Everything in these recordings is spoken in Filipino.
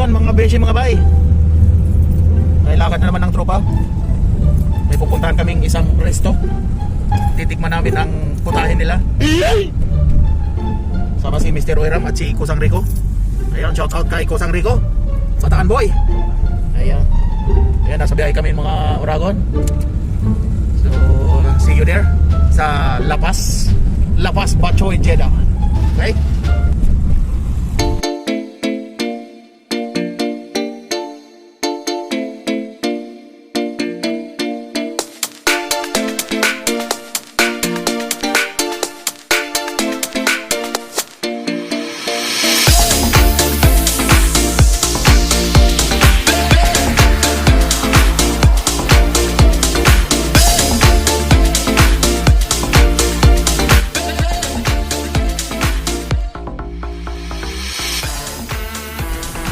Oragon, mga beshi, mga bay. May lakad na naman ng tropa. May pupuntahan kaming isang resto. Titikman namin ang putahe nila. Sama si Mr. Oiram at si Kusang Rico. Ayun, shout out kay Kusang Rico, Bataan boy. Ayan. Ayan, nasa biyahe kami mga Oragon. So, see you there sa La Paz Bachoy, Jeddah. Okay?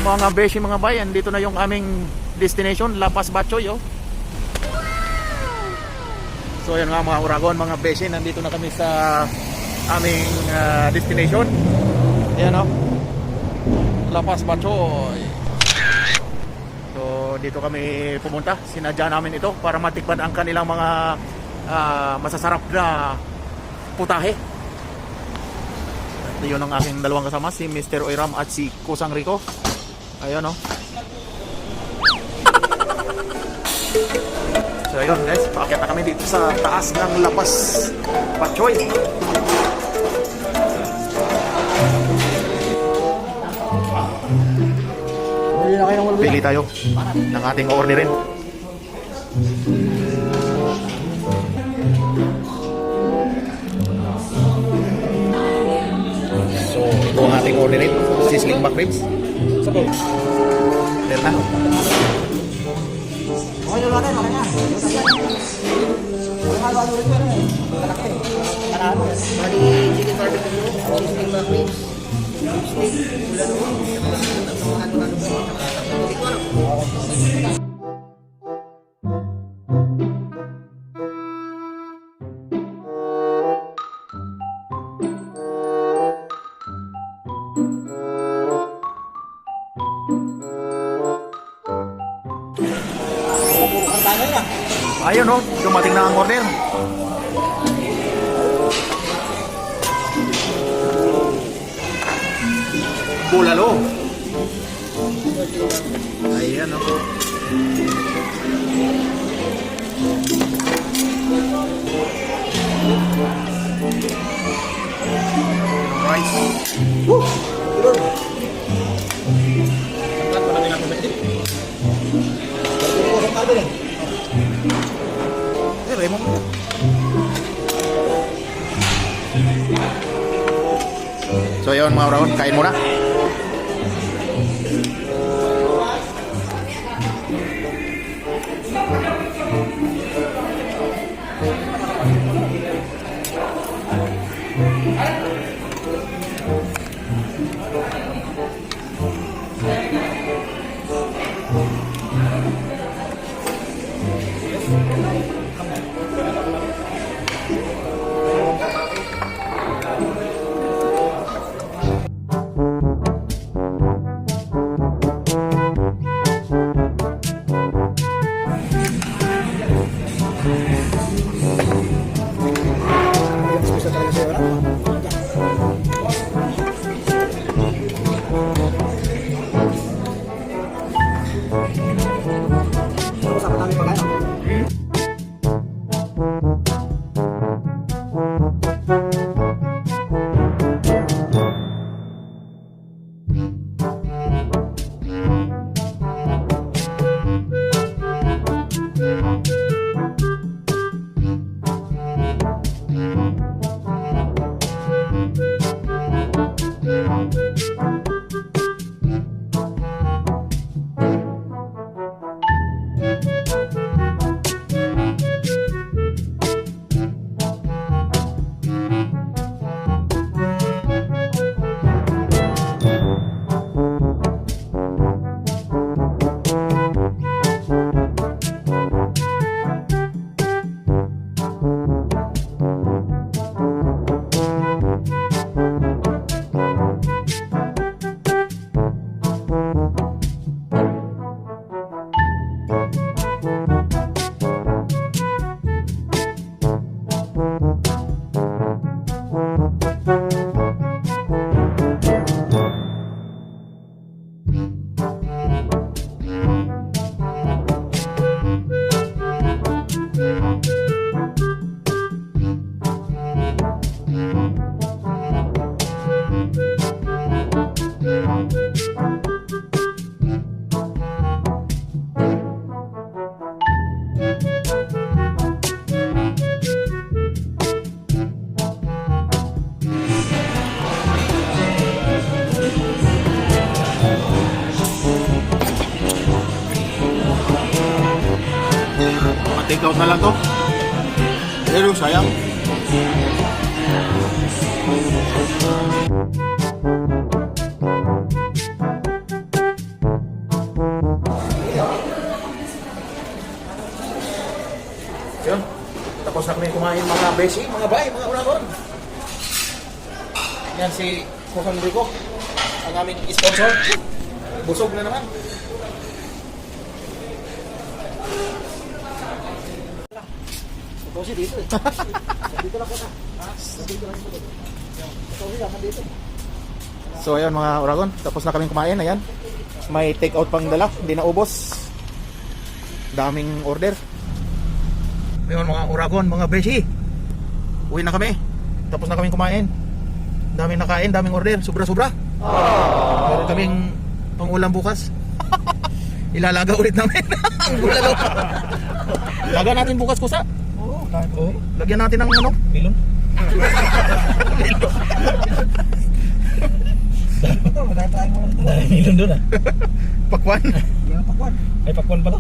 Mga beshi, mga bayan, dito na yung aming destination, La Paz Bachoy. So yan nga mga Oragon, mga beshi, nandito na kami sa aming destination. Ayan o, La Paz Bachoy. So dito kami pumunta, sinadya namin ito para matikman ang kanilang mga masasarap na putahe. At yun ang aking dalawang kasama, si Mr. Oiram at si Kusang Rico. Ayun o. So ayun guys, paakyat na kami dito sa taas ng La Paz Bachoy. Pili tayo ng ating orderin. So ito ang ating orderin, sizzling back ribs. Sabaw. Ayan na. Okay na natin, okay na. Bali, chicken barbecue, sizzling back ribs, steak, ayun o, dumating na ang order. Bulalo. Ayan o. Rice. Woo! So yun mga Oragon, kain muna. take out na lang to. Pero sayang. Yun. Tapos na kami kumain mga besi, mga bay, mga uragon. Yan si Kusang Rico, ang aming sponsor. Busog na naman. Kasi dito eh. Dito lang po na. Dito lang po. Dito. So ayun mga uragon, tapos na kaming kumain, ayan. May take out pang dala, hindi na ubos. Daming order. Ayun mga uragon, mga beshi. Uwi na kami. Tapos na kaming kumain. Daming nakain, daming order, sobra-sobra. Meron kaming pang-ulam bukas. Ilalaga ulit namin. Laga natin bukas kusa. Oo. Lagyan natin ng ano? Milon. Milon doon ah. Pakwan. Pakwan. Ay pakwan pala.